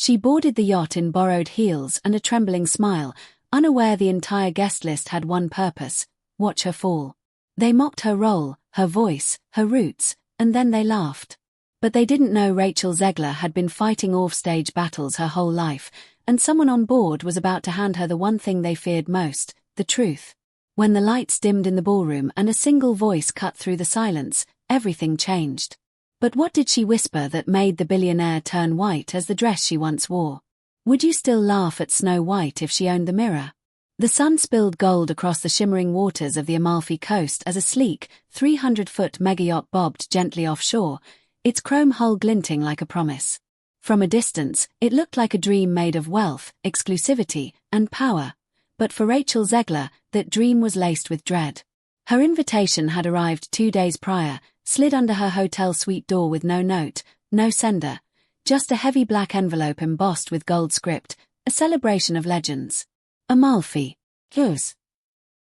She boarded the yacht in borrowed heels and a trembling smile, unaware the entire guest list had one purpose: watch her fall. They mocked her role, her voice, her roots, and then they laughed. But they didn't know Rachel Zegler had been fighting offstage battles her whole life, and someone on board was about to hand her the one thing they feared most: the truth. When the lights dimmed in the ballroom and a single voice cut through the silence, everything changed. But what did she whisper that made the billionaire turn white as the dress she once wore? Would you still laugh at Snow White if she owned the mirror? The sun spilled gold across the shimmering waters of the Amalfi Coast as a sleek, 300-foot mega-yacht bobbed gently offshore, its chrome hull glinting like a promise. From a distance, it looked like a dream made of wealth, exclusivity, and power. But for Rachel Zegler, that dream was laced with dread. Her invitation had arrived 2 days prior, slid under her hotel suite door with no note, no sender, just a heavy black envelope embossed with gold script, a celebration of legends. Amalfi. Whose?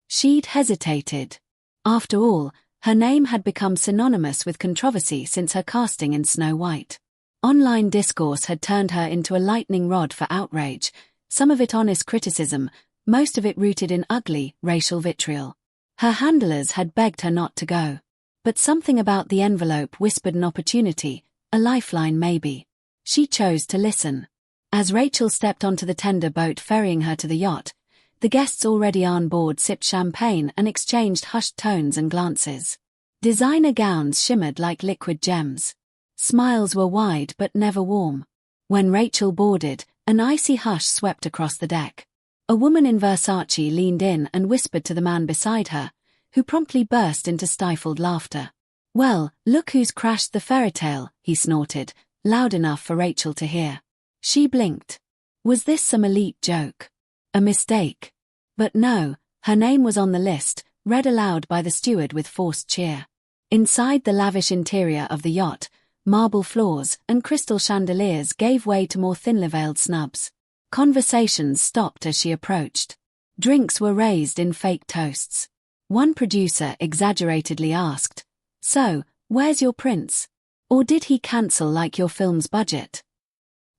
She'd hesitated. After all, her name had become synonymous with controversy since her casting in Snow White. Online discourse had turned her into a lightning rod for outrage, some of it honest criticism, most of it rooted in ugly, racial vitriol. Her handlers had begged her not to go. But something about the envelope whispered an opportunity, a lifeline maybe. She chose to listen. As Rachel stepped onto the tender boat ferrying her to the yacht, the guests already on board sipped champagne and exchanged hushed tones and glances. Designer gowns shimmered like liquid gems. Smiles were wide but never warm. When Rachel boarded, an icy hush swept across the deck. A woman in Versace leaned in and whispered to the man beside her, who promptly burst into stifled laughter. "Well, look who's crashed the fairytale," he snorted, loud enough for Rachel to hear. She blinked. Was this some elite joke? A mistake? But no, her name was on the list, read aloud by the steward with forced cheer. Inside the lavish interior of the yacht, marble floors and crystal chandeliers gave way to more thinly veiled snubs. Conversations stopped as she approached. Drinks were raised in fake toasts. One producer exaggeratedly asked, "So, where's your prince? Or did he cancel like your film's budget?"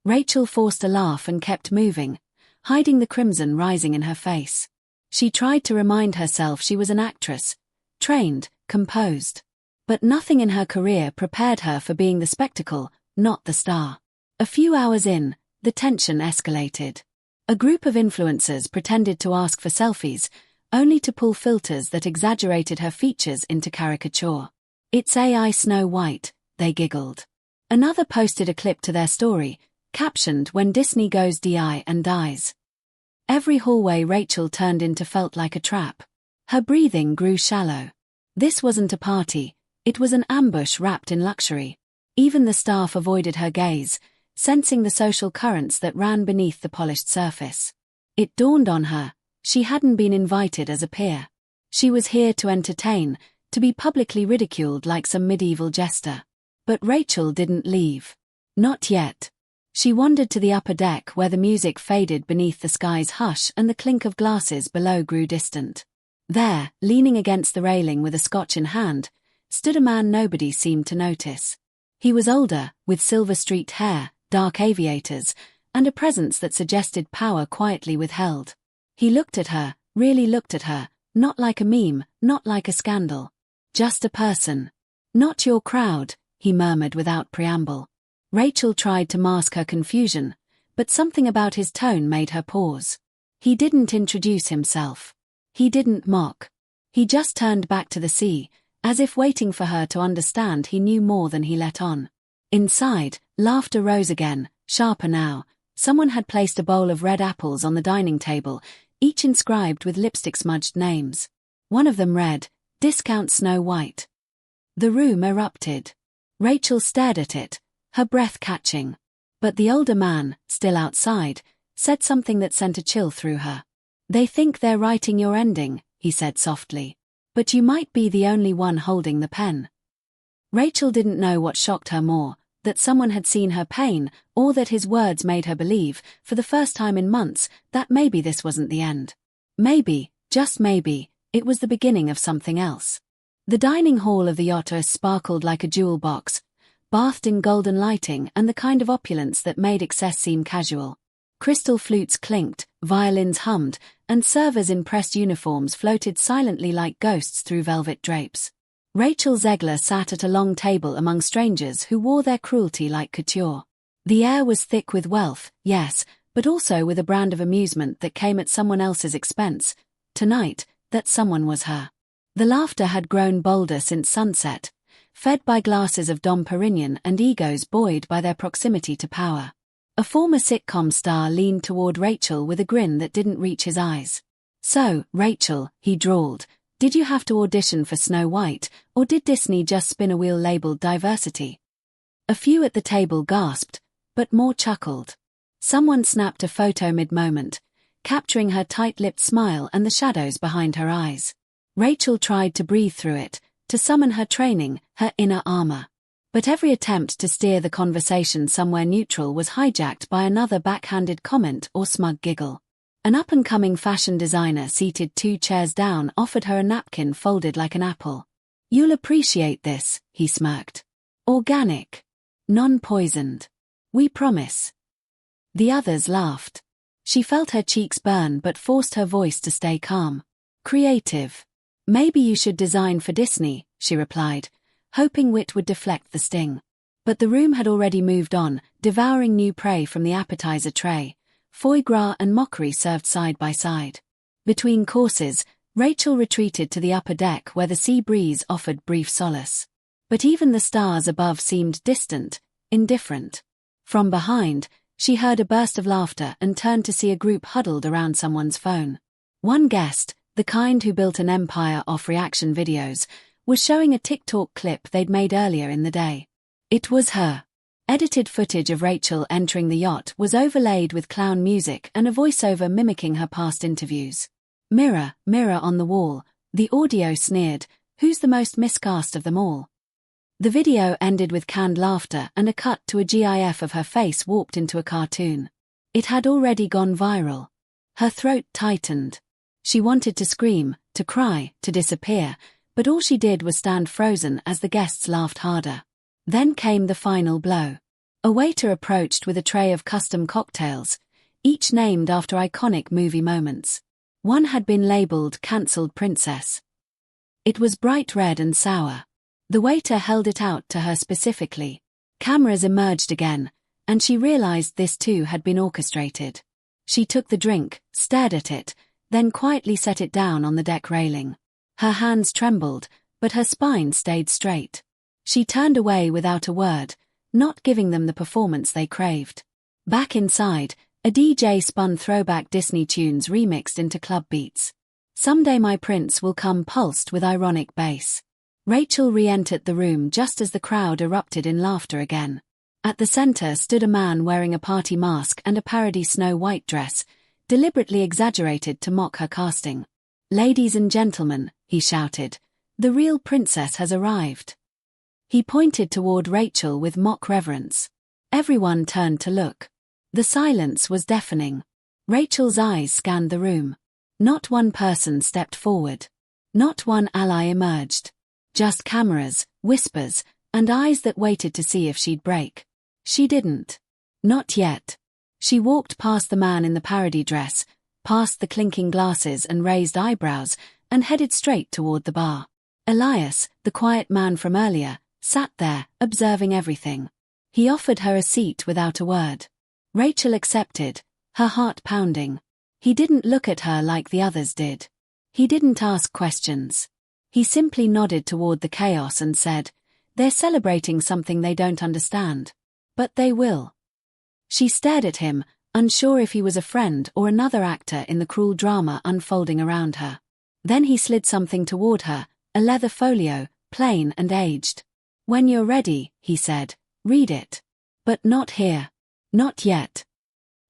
Rachel forced a laugh and kept moving, hiding the crimson rising in her face. She tried to remind herself she was an actress, trained, composed. But nothing in her career prepared her for being the spectacle, not the star. A few hours in, the tension escalated. A group of influencers pretended to ask for selfies, only to pull filters that exaggerated her features into caricature. "It's AI Snow White," they giggled. Another posted a clip to their story, captioned, "When Disney goes DI and dies." Every hallway Rachel turned into felt like a trap. Her breathing grew shallow. This wasn't a party, it was an ambush wrapped in luxury. Even the staff avoided her gaze, sensing the social currents that ran beneath the polished surface. It dawned on her, she hadn't been invited as a peer. She was here to entertain, to be publicly ridiculed like some medieval jester. But Rachel didn't leave. Not yet. She wandered to the upper deck where the music faded beneath the sky's hush and the clink of glasses below grew distant. There, leaning against the railing with a scotch in hand, stood a man nobody seemed to notice. He was older, with silver-streaked hair, dark aviators, and a presence that suggested power quietly withheld. He looked at her, really looked at her, not like a meme, not like a scandal. Just a person. "Not your crowd," he murmured without preamble. Rachel tried to mask her confusion, but something about his tone made her pause. He didn't introduce himself. He didn't mock. He just turned back to the sea, as if waiting for her to understand he knew more than he let on. Inside, laughter rose again, sharper now. Someone had placed a bowl of red apples on the dining table, each inscribed with lipstick-smudged names. One of them read, "Discount Snow White." The room erupted. Rachel stared at it, her breath catching. But the older man, still outside, said something that sent a chill through her. "They think they're writing your ending," he said softly. "But you might be the only one holding the pen." Rachel didn't know what shocked her more, that someone had seen her pain, or that his words made her believe, for the first time in months, that maybe this wasn't the end. Maybe, just maybe, it was the beginning of something else. The dining hall of the yacht sparkled like a jewel box. bathed in golden lighting and the kind of opulence that made excess seem casual. Crystal flutes clinked, violins hummed, and servers in pressed uniforms floated silently like ghosts through velvet drapes. Rachel Zegler sat at a long table among strangers who wore their cruelty like couture. The air was thick with wealth, yes, but also with a brand of amusement that came at someone else's expense. Tonight, that someone was her. The laughter had grown bolder since sunset, fed by glasses of Dom Perignon and egos buoyed by their proximity to power. A former sitcom star leaned toward Rachel with a grin that didn't reach his eyes. "So, Rachel," he drawled, "did you have to audition for Snow White, or did Disney just spin a wheel labeled diversity?" A few at the table gasped, but more chuckled. Someone snapped a photo mid-moment, capturing her tight-lipped smile and the shadows behind her eyes. Rachel tried to breathe through it, to summon her training, her inner armor. But every attempt to steer the conversation somewhere neutral was hijacked by another backhanded comment or smug giggle. An up-and-coming fashion designer seated 2 chairs down offered her a napkin folded like an apple. "You'll appreciate this," he smirked. "Organic. Non-poisoned. We promise." The others laughed. She felt her cheeks burn but forced her voice to stay calm. "Creative. Maybe you should design for Disney," she replied, hoping wit would deflect the sting. But the room had already moved on, devouring new prey from the appetizer tray. Foie gras and mockery served side by side. Between courses, Rachel retreated to the upper deck where the sea breeze offered brief solace. But even the stars above seemed distant, indifferent. From behind, she heard a burst of laughter and turned to see a group huddled around someone's phone. One guest, the kind who built an empire off reaction videos, was showing a TikTok clip they'd made earlier in the day. It was her. Edited footage of Rachel entering the yacht was overlaid with clown music and a voiceover mimicking her past interviews. "Mirror, mirror on the wall," the audio sneered, "who's the most miscast of them all?" The video ended with canned laughter and a cut to a GIF of her face warped into a cartoon. It had already gone viral. Her throat tightened. She wanted to scream, to cry, to disappear, but all she did was stand frozen as the guests laughed harder. Then came the final blow. A waiter approached with a tray of custom cocktails, each named after iconic movie moments. One had been labeled "Cancelled Princess." It was bright red and sour. The waiter held it out to her specifically. Cameras emerged again, and she realized this too had been orchestrated. She took the drink, stared at it, then quietly set it down on the deck railing. Her hands trembled, but her spine stayed straight. She turned away without a word, not giving them the performance they craved. Back inside, a DJ spun throwback Disney tunes remixed into club beats. "Someday My Prince Will Come" pulsed with ironic bass. Rachel re-entered the room just as the crowd erupted in laughter again. At the center stood a man wearing a party mask and a parody Snow White dress, deliberately exaggerated to mock her casting. "Ladies and gentlemen," he shouted, "the real princess has arrived." He pointed toward Rachel with mock reverence. Everyone turned to look. The silence was deafening. Rachel's eyes scanned the room. Not one person stepped forward. Not one ally emerged. Just cameras, whispers, and eyes that waited to see if she'd break. She didn't. Not yet. She walked past the man in the parody dress, past the clinking glasses and raised eyebrows, and headed straight toward the bar. Elias, the quiet man from earlier, sat there, observing everything. He offered her a seat without a word. Rachel accepted, her heart pounding. He didn't look at her like the others did. He didn't ask questions. He simply nodded toward the chaos and said, "They're celebrating something they don't understand. But they will." She stared at him, unsure if he was a friend or another actor in the cruel drama unfolding around her. Then he slid something toward her, a leather folio, plain and aged. "When you're ready," he said, "read it. But not here. Not yet."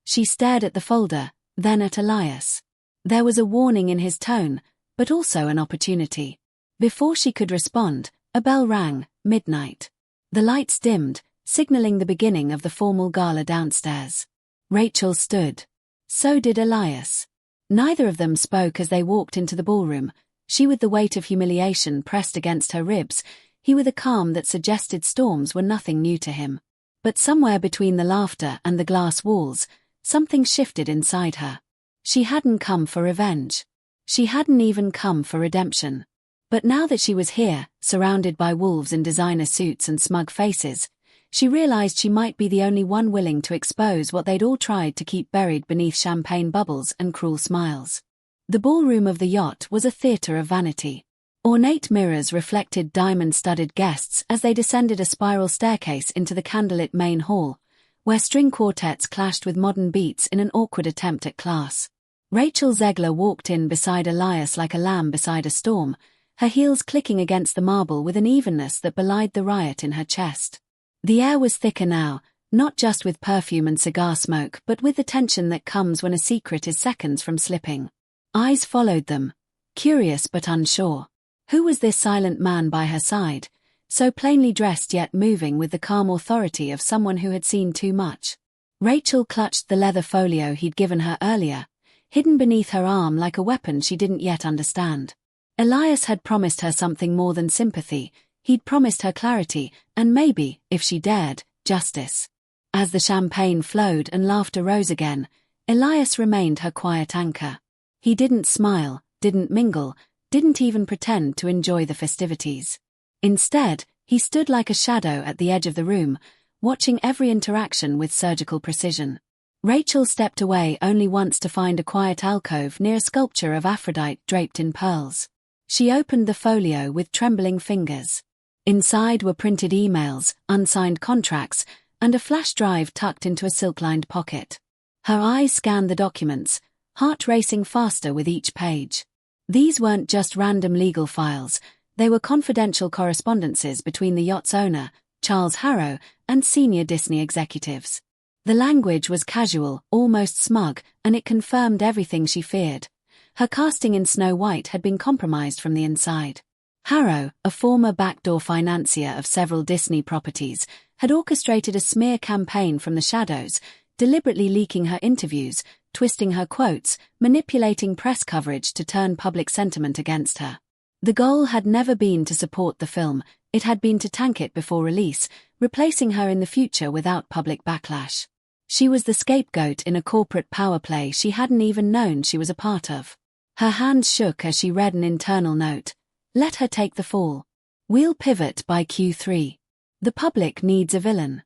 She stared at the folder, then at Elias. There was a warning in his tone, but also an opportunity. Before she could respond, a bell rang, midnight. The lights dimmed, signaling the beginning of the formal gala downstairs. Rachel stood. So did Elias. Neither of them spoke as they walked into the ballroom, she with the weight of humiliation pressed against her ribs, he with a calm that suggested storms were nothing new to him. But somewhere between the laughter and the glass walls, something shifted inside her. She hadn't come for revenge. She hadn't even come for redemption. But now that she was here, surrounded by wolves in designer suits and smug faces, she realized she might be the only one willing to expose what they'd all tried to keep buried beneath champagne bubbles and cruel smiles. The ballroom of the Yacht was a theater of vanity. Ornate mirrors reflected diamond-studded guests as they descended a spiral staircase into the candlelit main hall, where string quartets clashed with modern beats in an awkward attempt at class. Rachel Zegler walked in beside Elias like a lamb beside a storm, her heels clicking against the marble with an evenness that belied the riot in her chest. The air was thicker now, not just with perfume and cigar smoke but with the tension that comes when a secret is seconds from slipping. Eyes followed them, curious but unsure. Who was this silent man by her side, so plainly dressed yet moving with the calm authority of someone who had seen too much? Rachel clutched the leather folio he'd given her earlier, hidden beneath her arm like a weapon she didn't yet understand. Elias had promised her something more than sympathy. He'd promised her clarity, and maybe, if she dared, justice. As the champagne flowed and laughter rose again, Elias remained her quiet anchor. He didn't smile, didn't mingle, didn't even pretend to enjoy the festivities. Instead, he stood like a shadow at the edge of the room, watching every interaction with surgical precision. Rachel stepped away only once to find a quiet alcove near a sculpture of Aphrodite draped in pearls. She opened the folio with trembling fingers. Inside were printed emails, unsigned contracts, and a flash drive tucked into a silk-lined pocket. Her eyes scanned the documents, heart racing faster with each page. These weren't just random legal files, they were confidential correspondences between the Yacht's owner, Charles Harrow, and senior Disney executives. The language was casual, almost smug, and it confirmed everything she feared. Her casting in Snow White had been compromised from the inside. Harrow, a former backdoor financier of several Disney properties, had orchestrated a smear campaign from the shadows, deliberately leaking her interviews, twisting her quotes, manipulating press coverage to turn public sentiment against her. The goal had never been to support the film, it had been to tank it before release, replacing her in the future without public backlash. She was the scapegoat in a corporate power play she hadn't even known she was a part of. Her hands shook as she read an internal note. Let her take the fall. We'll pivot by Q3. The public needs a villain.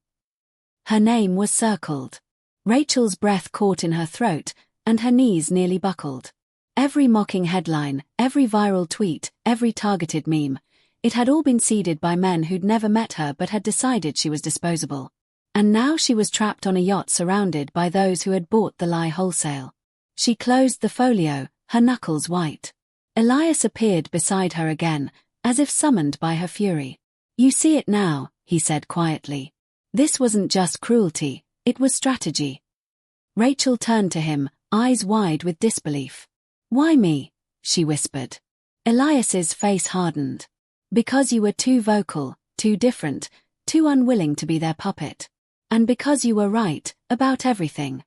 Her name was circled. Rachel's breath caught in her throat, and her knees nearly buckled. Every mocking headline, every viral tweet, every targeted meme, it had all been seeded by men who'd never met her but had decided she was disposable. And now she was trapped on a yacht surrounded by those who had bought the lie wholesale. She closed the folio, her knuckles white. Elias appeared beside her again, as if summoned by her fury. You see it now, he said quietly. This wasn't just cruelty, it was strategy. Rachel turned to him, eyes wide with disbelief. Why me? She whispered. Elias's face hardened. Because you were too vocal, too different, too unwilling to be their puppet. And because you were right, about everything.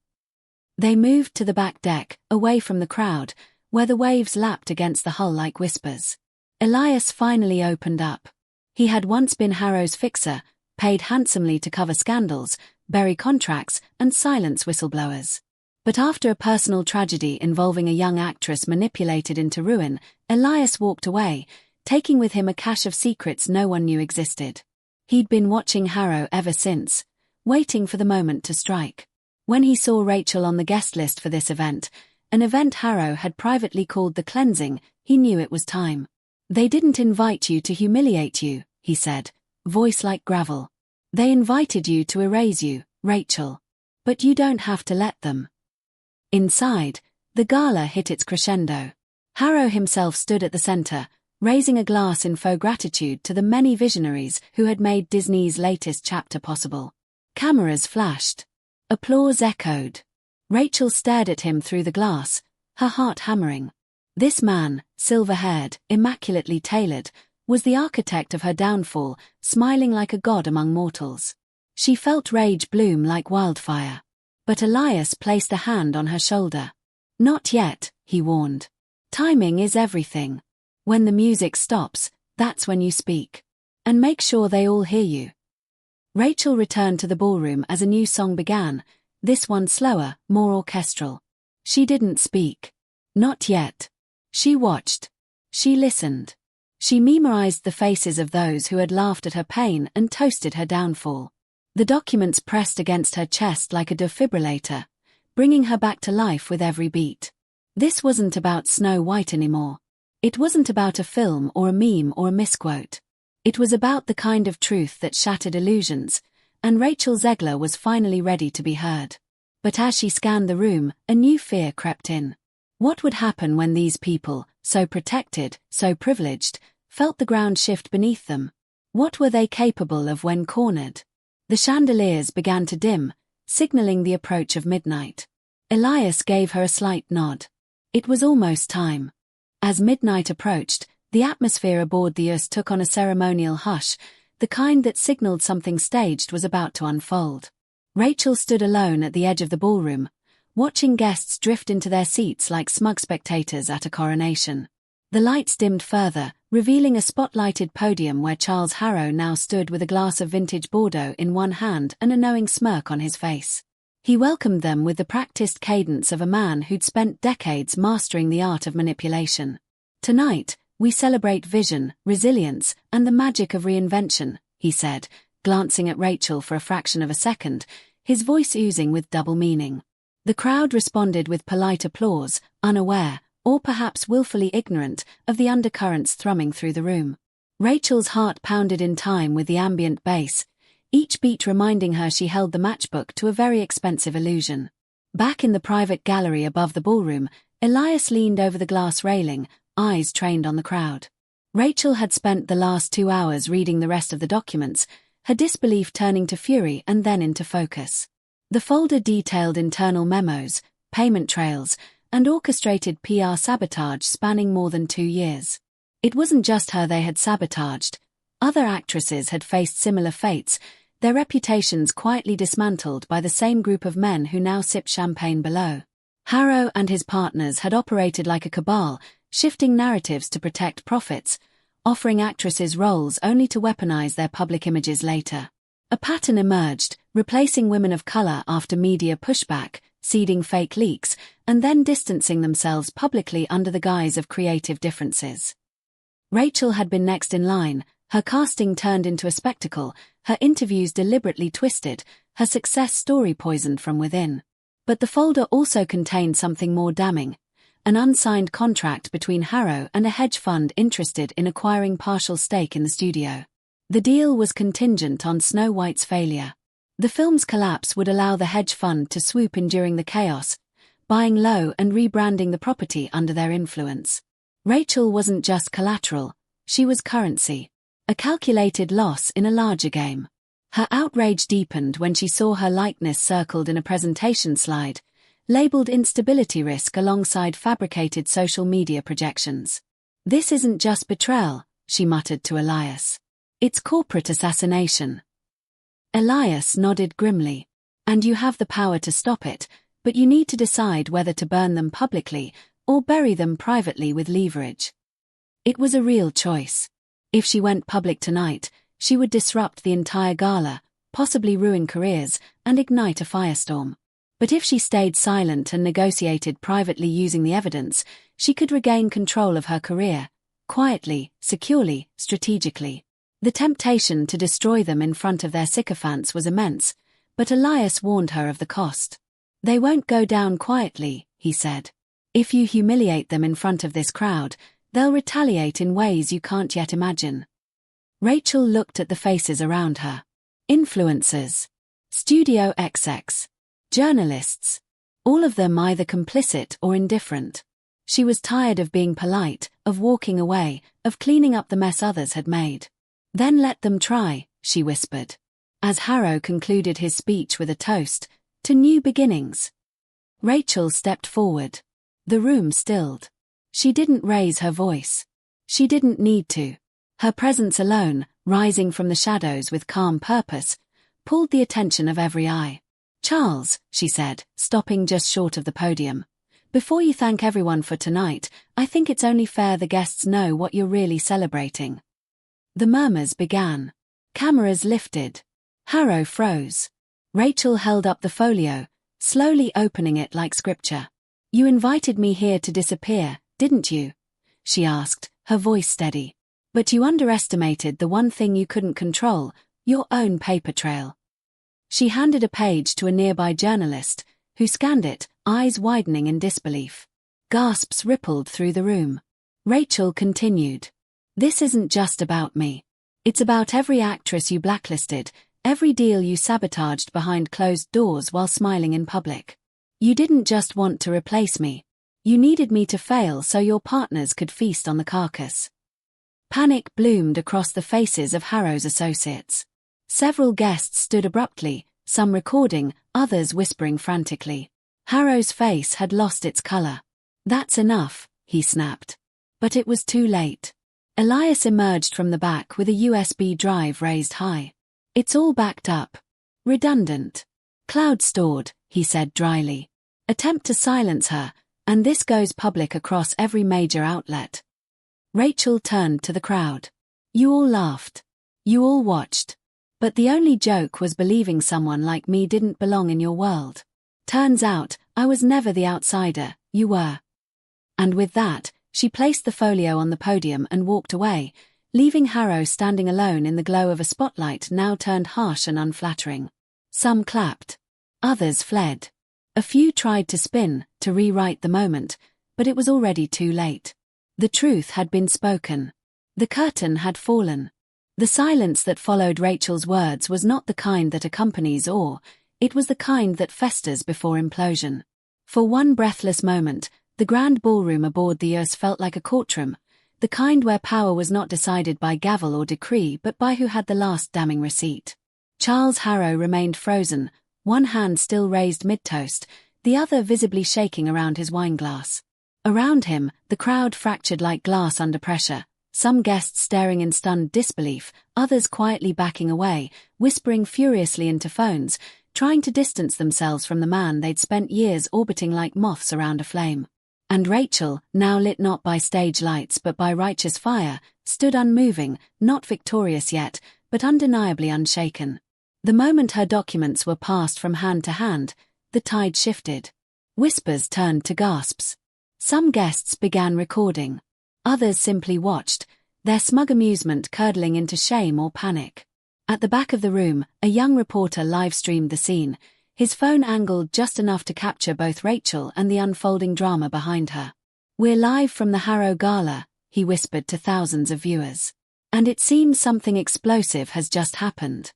They moved to the back deck, away from the crowd, where the waves lapped against the hull like whispers. Elias finally opened up. He had once been Harrow's fixer, paid handsomely to cover scandals, bury contracts, and silence whistleblowers. But after a personal tragedy involving a young actress manipulated into ruin, Elias walked away, taking with him a cache of secrets no one knew existed. He'd been watching Harrow ever since, waiting for the moment to strike. When he saw Rachel on the guest list for this event, an event Harrow had privately called the cleansing, he knew it was time. They didn't invite you to humiliate you, he said, voice like gravel. They invited you to erase you, Rachel. But you don't have to let them. Inside, the gala hit its crescendo. Harrow himself stood at the center, raising a glass in faux gratitude to the many visionaries who had made Disney's latest chapter possible. Cameras flashed. Applause echoed. Rachel stared at him through the glass, her heart hammering. This man, silver-haired, immaculately tailored, was the architect of her downfall, smiling like a god among mortals. She felt rage bloom like wildfire. But Elias placed a hand on her shoulder. Not yet, he warned. Timing is everything. When the music stops, that's when you speak. And make sure they all hear you. Rachel returned to the ballroom as a new song began, this one slower, more orchestral. She didn't speak. Not yet. She watched. She listened. She memorized the faces of those who had laughed at her pain and toasted her downfall. The documents pressed against her chest like a defibrillator, bringing her back to life with every beat. This wasn't about Snow White anymore. It wasn't about a film or a meme or a misquote. It was about the kind of truth that shattered illusions, and Rachel Zegler was finally ready to be heard. But as she scanned the room, a new fear crept in. What would happen when these people, so protected, so privileged, felt the ground shift beneath them? What were they capable of when cornered? The chandeliers began to dim, signaling the approach of midnight. Elias gave her a slight nod. It was almost time. As midnight approached, the atmosphere aboard the Yacht took on a ceremonial hush, the kind that signaled something staged was about to unfold. Rachel stood alone at the edge of the ballroom, watching guests drift into their seats like smug spectators at a coronation. The lights dimmed further, revealing a spotlighted podium where Charles Harrow now stood with a glass of vintage Bordeaux in one hand and a knowing smirk on his face. He welcomed them with the practiced cadence of a man who'd spent decades mastering the art of manipulation. "Tonight, we celebrate vision, resilience, and the magic of reinvention," he said, glancing at Rachel for a fraction of a second, his voice oozing with double meaning. The crowd responded with polite applause, unaware, or perhaps willfully ignorant, of the undercurrents thrumming through the room. Rachel's heart pounded in time with the ambient bass, each beat reminding her she held the matchbook to a very expensive illusion. Back in the private gallery above the ballroom, Elias leaned over the glass railing, eyes trained on the crowd. Rachel had spent the last 2 hours reading the rest of the documents, her disbelief turning to fury and then into focus. The folder detailed internal memos, payment trails, and orchestrated PR sabotage spanning more than 2 years. It wasn't just her they had sabotaged. Other actresses had faced similar fates, their reputations quietly dismantled by the same group of men who now sip champagne below. Harrow and his partners had operated like a cabal, shifting narratives to protect profits, offering actresses roles only to weaponize their public images later. A pattern emerged, replacing women of color after media pushback, seeding fake leaks, and then distancing themselves publicly under the guise of creative differences. Rachel had been next in line, her casting turned into a spectacle, her interviews deliberately twisted, her success story poisoned from within. But the folder also contained something more damning, an unsigned contract between Harrow and a hedge fund interested in acquiring partial stake in the studio. The deal was contingent on Snow White's failure. The film's collapse would allow the hedge fund to swoop in during the chaos, buying low and rebranding the property under their influence. Rachel wasn't just collateral, she was currency, a calculated loss in a larger game. Her outrage deepened when she saw her likeness circled in a presentation slide, labeled instability risk alongside fabricated social media projections. "This isn't just betrayal," she muttered to Elias. "It's corporate assassination." Elias nodded grimly. "And you have the power to stop it, but you need to decide whether to burn them publicly or bury them privately with leverage." It was a real choice. If she went public tonight, she would disrupt the entire gala, possibly ruin careers, and ignite a firestorm. But if she stayed silent and negotiated privately using the evidence, she could regain control of her career, quietly, securely, strategically. The temptation to destroy them in front of their sycophants was immense, but Elias warned her of the cost. "They won't go down quietly," he said. "If you humiliate them in front of this crowd, they'll retaliate in ways you can't yet imagine." Rachel looked at the faces around her. Influencers, studio execs, journalists, all of them either complicit or indifferent. She was tired of being polite, of walking away, of cleaning up the mess others had made. "Then let them try," she whispered, as Harrow concluded his speech with a toast to new beginnings. Rachel stepped forward. The room stilled. She didn't raise her voice. She didn't need to. Her presence alone, rising from the shadows with calm purpose, pulled the attention of every eye. "Charles," she said, stopping just short of the podium, "before you thank everyone for tonight, I think it's only fair the guests know what you're really celebrating." The murmurs began. Cameras lifted. Harrow froze. Rachel held up the folio, slowly opening it like scripture. "You invited me here to disappear, didn't you?" she asked, her voice steady. "But you underestimated the one thing you couldn't control, your own paper trail." She handed a page to a nearby journalist, who scanned it, eyes widening in disbelief. Gasps rippled through the room. Rachel continued. "This isn't just about me. It's about every actress you blacklisted, every deal you sabotaged behind closed doors while smiling in public. You didn't just want to replace me. You needed me to fail so your partners could feast on the carcass." Panic bloomed across the faces of Harrow's associates. Several guests stood abruptly, some recording, others whispering frantically. Harrow's face had lost its color. "That's enough," he snapped. But it was too late. Elias emerged from the back with a USB drive raised high. "It's all backed up. Redundant. Cloud stored," he said dryly. "Attempt to silence her, and this goes public across every major outlet." Rachel turned to the crowd. "You all laughed. You all watched. But the only joke was believing someone like me didn't belong in your world. Turns out, I was never the outsider, you were." And with that, she placed the folio on the podium and walked away, leaving Harrow standing alone in the glow of a spotlight now turned harsh and unflattering. Some clapped. Others fled. A few tried to spin, to rewrite the moment, but it was already too late. The truth had been spoken. The curtain had fallen. The silence that followed Rachel's words was not the kind that accompanies awe, it was the kind that festers before implosion. For one breathless moment, the grand ballroom aboard the Yacht felt like a courtroom, the kind where power was not decided by gavel or decree but by who had the last damning receipt. Charles Harrow remained frozen, one hand still raised mid-toast, the other visibly shaking around his wineglass. Around him, the crowd fractured like glass under pressure, some guests staring in stunned disbelief, others quietly backing away, whispering furiously into phones, trying to distance themselves from the man they'd spent years orbiting like moths around a flame. And Rachel, now lit not by stage lights but by righteous fire, stood unmoving, not victorious yet, but undeniably unshaken. The moment her documents were passed from hand to hand, the tide shifted. Whispers turned to gasps. Some guests began recording. Others simply watched, their smug amusement curdling into shame or panic. At the back of the room, a young reporter live-streamed the scene, his phone angled just enough to capture both Rachel and the unfolding drama behind her. "We're live from the Harrow Gala," he whispered to thousands of viewers. "And it seems something explosive has just happened."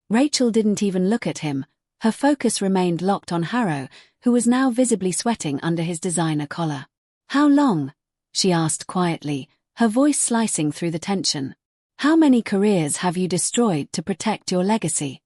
Rachel didn't even look at him, her focus remained locked on Harrow, who was now visibly sweating under his designer collar. "How long?" she asked quietly, her voice slicing through the tension. "How many careers have you destroyed to protect your legacy?"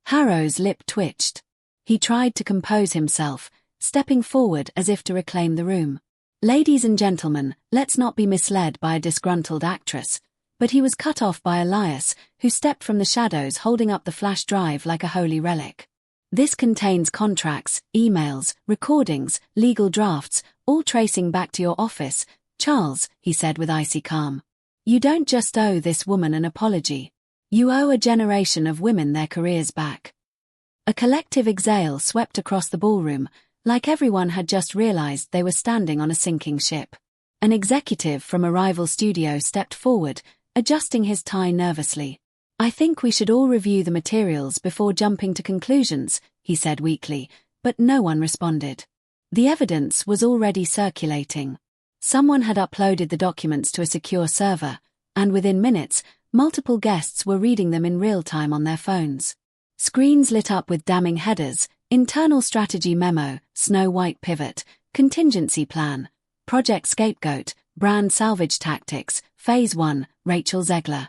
Harrow's lip twitched. He tried to compose himself, stepping forward as if to reclaim the room. "Ladies and gentlemen, let's not be misled by a disgruntled actress." But he was cut off by Elias, who stepped from the shadows holding up the flash drive like a holy relic. "This contains contracts, emails, recordings, legal drafts, all tracing back to your office, Charles," he said with icy calm. "You don't just owe this woman an apology. You owe a generation of women their careers back." A collective exhale swept across the ballroom, like everyone had just realized they were standing on a sinking ship. An executive from a rival studio stepped forward, adjusting his tie nervously. "I think we should all review the materials before jumping to conclusions," he said weakly, but no one responded. The evidence was already circulating. Someone had uploaded the documents to a secure server, and within minutes, multiple guests were reading them in real time on their phones. Screens lit up with damning headers, internal strategy memo, Snow White pivot, contingency plan, project scapegoat, brand salvage tactics, phase 1, Rachel Zegler.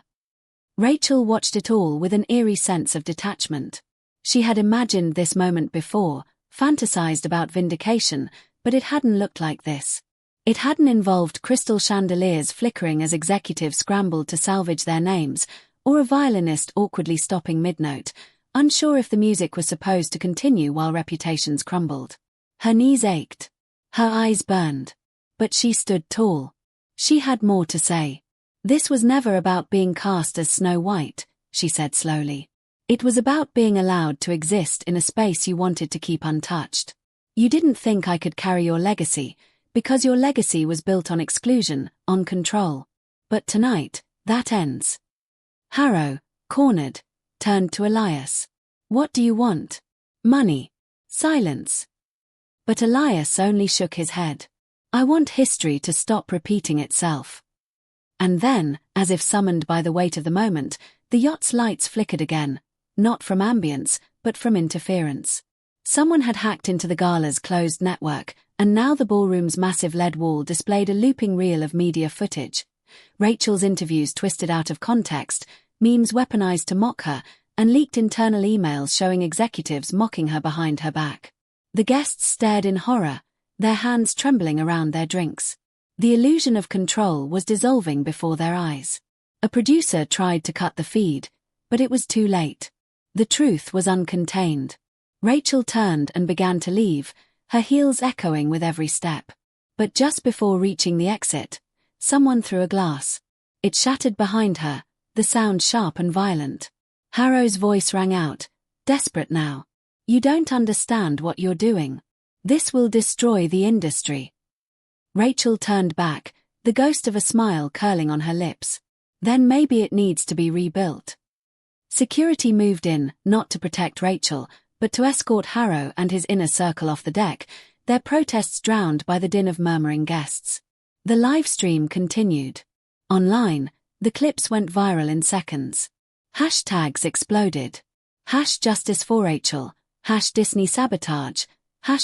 Rachel watched it all with an eerie sense of detachment. She had imagined this moment before, fantasized about vindication, but it hadn't looked like this. It hadn't involved crystal chandeliers flickering as executives scrambled to salvage their names, or a violinist awkwardly stopping mid-note, unsure if the music was supposed to continue while reputations crumbled. Her knees ached. Her eyes burned. But she stood tall. She had more to say. This was never about being cast as Snow White, she said slowly. It was about being allowed to exist in a space you wanted to keep untouched. You didn't think I could carry your legacy, because your legacy was built on exclusion, on control. But tonight, that ends. Harrow, cornered, turned to Elias. What do you want? Money. Silence. But Elias only shook his head. I want history to stop repeating itself. And then, as if summoned by the weight of the moment, the yacht's lights flickered again, not from ambience, but from interference. Someone had hacked into the gala's closed network, and now the ballroom's massive lead wall displayed a looping reel of media footage. Rachel's interviews twisted out of context, memes weaponized to mock her, and leaked internal emails showing executives mocking her behind her back. The guests stared in horror, their hands trembling around their drinks. The illusion of control was dissolving before their eyes. A producer tried to cut the feed, but it was too late. The truth was uncontained. Rachel turned and began to leave, her heels echoing with every step. But just before reaching the exit, someone threw a glass. It shattered behind her, the sound sharp and violent. Harrow's voice rang out, desperate now. You don't understand what you're doing. This will destroy the industry. Rachel turned back, the ghost of a smile curling on her lips. Then maybe it needs to be rebuilt. Security moved in, not to protect Rachel, but to escort Harrow and his inner circle off the deck, their protests drowned by the din of murmuring guests. The live stream continued. Online, the clips went viral in seconds. Hashtags exploded. #Justice for Rachel, #Disney sabotage,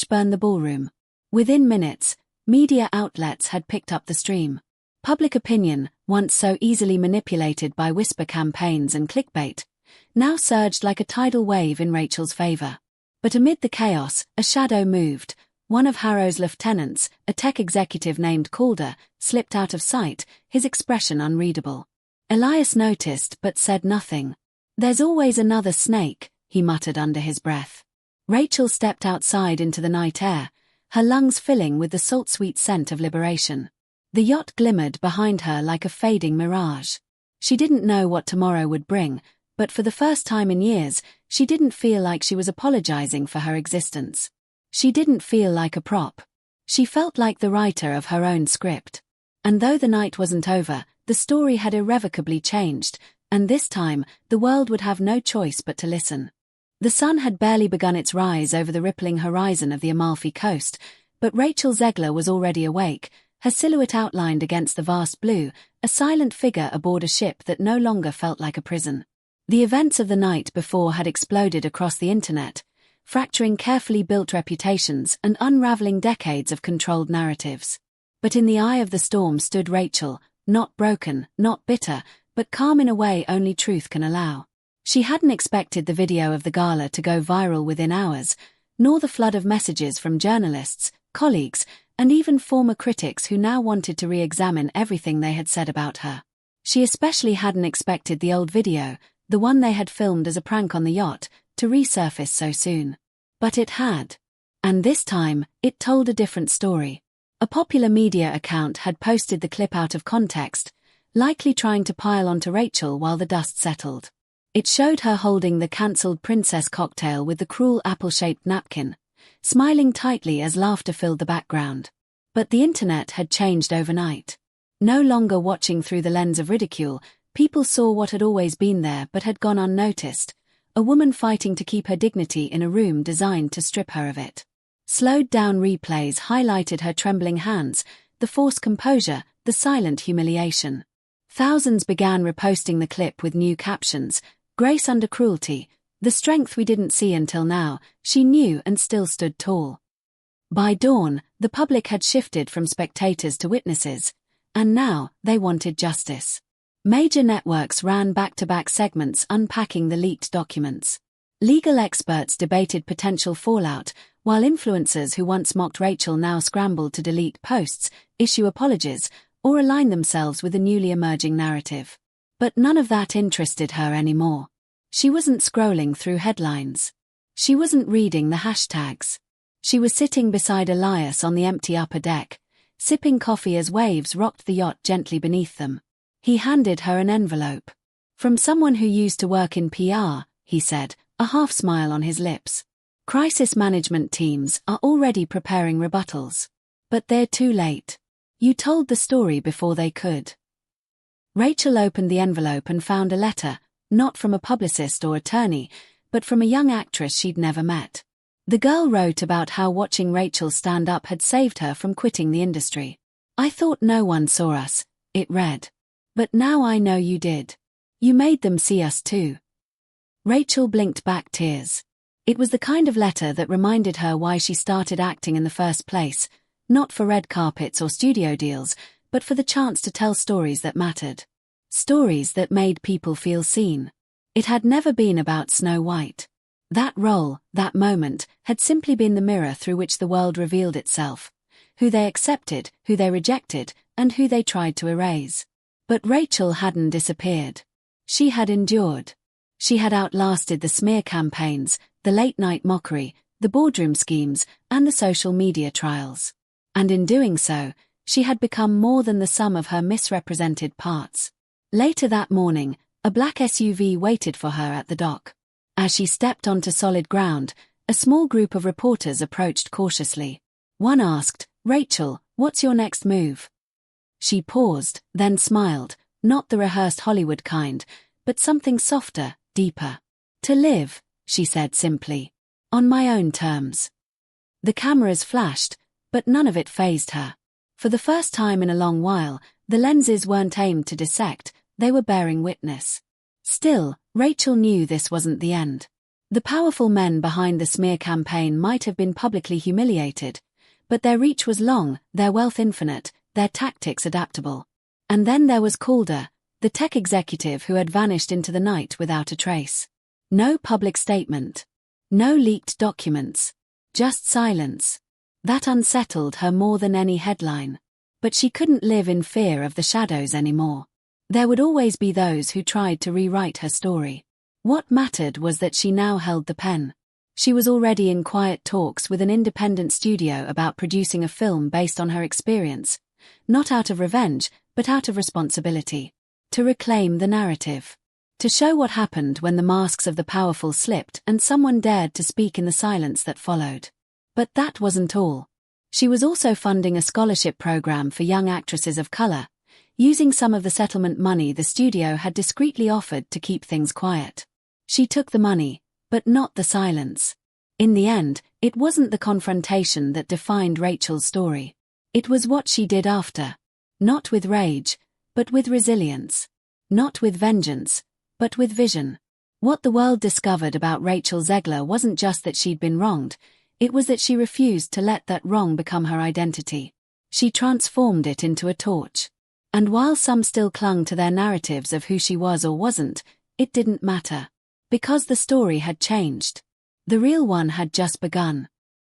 #burn the ballroom. Within minutes, media outlets had picked up the stream. Public opinion, once so easily manipulated by whisper campaigns and clickbait, now surged like a tidal wave in Rachel's favor. But amid the chaos, a shadow moved. One of Harrow's lieutenants, a tech executive named Calder, slipped out of sight, his expression unreadable. Elias noticed but said nothing. There's always another snake, he muttered under his breath. Rachel stepped outside into the night air, her lungs filling with the salt-sweet scent of liberation. The yacht glimmered behind her like a fading mirage. She didn't know what tomorrow would bring, but for the first time in years, she didn't feel like she was apologizing for her existence. She didn't feel like a prop. She felt like the writer of her own script. And though the night wasn't over, the story had irrevocably changed, and this time, the world would have no choice but to listen. The sun had barely begun its rise over the rippling horizon of the Amalfi coast, but Rachel Zegler was already awake, her silhouette outlined against the vast blue, a silent figure aboard a ship that no longer felt like a prison. The events of the night before had exploded across the internet, fracturing carefully built reputations and unraveling decades of controlled narratives. But in the eye of the storm stood Rachel, not broken, not bitter, but calm in a way only truth can allow. She hadn't expected the video of the gala to go viral within hours, nor the flood of messages from journalists, colleagues, and even former critics who now wanted to re-examine everything they had said about her. She especially hadn't expected the old video, the one they had filmed as a prank on the yacht, to resurface so soon. But it had. And this time, it told a different story. A popular media account had posted the clip out of context, likely trying to pile onto Rachel while the dust settled. It showed her holding the cancelled princess cocktail with the cruel apple-shaped napkin, smiling tightly as laughter filled the background. But the internet had changed overnight. No longer watching through the lens of ridicule, people saw what had always been there but had gone unnoticed, a woman fighting to keep her dignity in a room designed to strip her of it. Slowed-down replays highlighted her trembling hands, the forced composure, the silent humiliation. Thousands began reposting the clip with new captions, "Grace under cruelty, the strength we didn't see until now, she knew and still stood tall." By dawn, the public had shifted from spectators to witnesses, and now they wanted justice. Major networks ran back-to-back segments unpacking the leaked documents. Legal experts debated potential fallout, while influencers who once mocked Rachel now scrambled to delete posts, issue apologies, or align themselves with the newly emerging narrative. But none of that interested her anymore. She wasn't scrolling through headlines. She wasn't reading the hashtags. She was sitting beside Elias on the empty upper deck, sipping coffee as waves rocked the yacht gently beneath them. He handed her an envelope. From someone who used to work in PR, he said, a half-smile on his lips. Crisis management teams are already preparing rebuttals. But they're too late. You told the story before they could. Rachel opened the envelope and found a letter, not from a publicist or attorney, but from a young actress she'd never met. The girl wrote about how watching Rachel stand up had saved her from quitting the industry. I thought no one saw us, it read. But now I know you did. You made them see us too. Rachel blinked back tears. It was the kind of letter that reminded her why she started acting in the first place, not for red carpets or studio deals, but for the chance to tell stories that mattered. Stories that made people feel seen. It had never been about Snow White. That role, that moment, had simply been the mirror through which the world revealed itself. Who they accepted, who they rejected, and who they tried to erase. But Rachel hadn't disappeared. She had endured. She had outlasted the smear campaigns, the late-night mockery, the boardroom schemes, and the social media trials. And in doing so, she had become more than the sum of her misrepresented parts. Later that morning, a black SUV waited for her at the dock. As she stepped onto solid ground, a small group of reporters approached cautiously. One asked, "Rachel, what's your next move?" She paused, then smiled, not the rehearsed Hollywood kind, but something softer, deeper. "To live," she said simply. "On my own terms." The cameras flashed, but none of it fazed her. For the first time in a long while, the lenses weren't aimed to dissect, they were bearing witness. Still, Rachel knew this wasn't the end. The powerful men behind the smear campaign might have been publicly humiliated, but their reach was long, their wealth infinite, their tactics adaptable. And then there was Calder, the tech executive who had vanished into the night without a trace. No public statement. No leaked documents. Just silence. That unsettled her more than any headline. But she couldn't live in fear of the shadows anymore. There would always be those who tried to rewrite her story. What mattered was that she now held the pen. She was already in quiet talks with an independent studio about producing a film based on her experience, not out of revenge, but out of responsibility. To reclaim the narrative. To show what happened when the masks of the powerful slipped and someone dared to speak in the silence that followed. But that wasn't all. She was also funding a scholarship program for young actresses of color, using some of the settlement money the studio had discreetly offered to keep things quiet. She took the money, but not the silence. In the end, it wasn't the confrontation that defined Rachel's story. It was what she did after. Not with rage, but with resilience. Not with vengeance, but with vision. What the world discovered about Rachel Zegler wasn't just that she'd been wronged, it was that she refused to let that wrong become her identity. She transformed it into a torch. And while some still clung to their narratives of who she was or wasn't, it didn't matter. Because the story had changed. The real one had just begun.